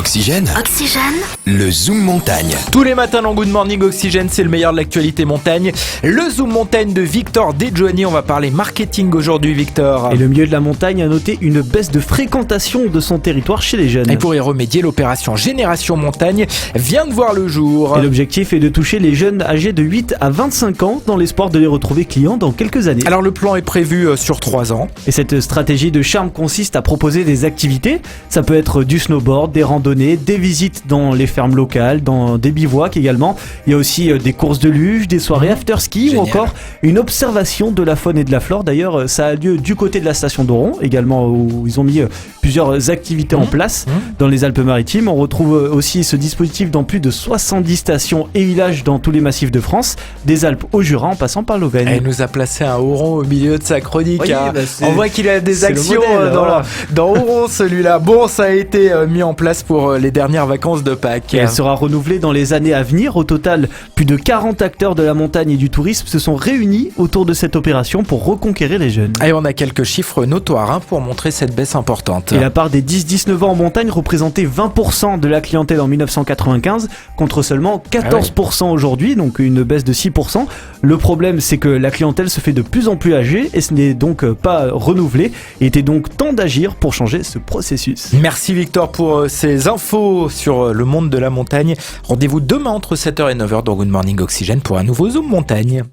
Oxygène. Oxygène. Le Zoom Montagne. Tous les matins dans Good Morning Oxygène, c'est le meilleur de l'actualité montagne. Le Zoom Montagne de Victor Dejoigny. On va parler marketing aujourd'hui, Victor. Et le milieu de la montagne a noté une baisse de fréquentation de son territoire chez les jeunes. Et pour y remédier, l'opération Génération Montagne vient de voir le jour. Et l'objectif est de toucher les jeunes âgés de 8 à 25 ans dans l'espoir de les retrouver clients dans quelques années. Alors le plan est prévu sur 3 ans. Et cette stratégie de charme consiste à proposer des activités. Ça peut être du snowboard, des randonnées, des visites dans les fermes locales, dans des bivouacs également. Il y a aussi des courses de luge, des soirées after-ski Génial. ou encore une observation de la faune et de la flore. D'ailleurs, ça a lieu du côté de la station d'Oron également, où ils ont mis plusieurs activités en place dans les Alpes-Maritimes. On retrouve aussi ce dispositif dans plus de 70 stations et villages dans tous les massifs de France, des Alpes au Jura en passant par l'Auvergne. Elle nous a placé un Oron au milieu de sa chronique. Oui, hein. bah c'est- On voit qu'il a des c'est le actions modèle, voilà. dans Oron, celui-là. Bon, ça a été mis en place pour les dernières vacances de Pâques. Et elle sera renouvelée dans les années à venir. Au total, plus de 40 acteurs de la montagne et du tourisme se sont réunis autour de cette opération pour reconquérir les jeunes. Et on a quelques chiffres notoires pour montrer cette baisse importante. Et la part des 10-19 ans en montagne représentait 20% de la clientèle en 1995 contre seulement 14% aujourd'hui, donc une baisse de 6%. Le problème, c'est que la clientèle se fait de plus en plus âgée et ce n'est donc pas renouvelé. Il était donc temps d'agir pour changer ce processus. Merci Victor pour ces infos sur le monde de la montagne. Rendez-vous demain entre 7h et 9h dans Good Morning Oxygène pour un nouveau Zoom Montagne.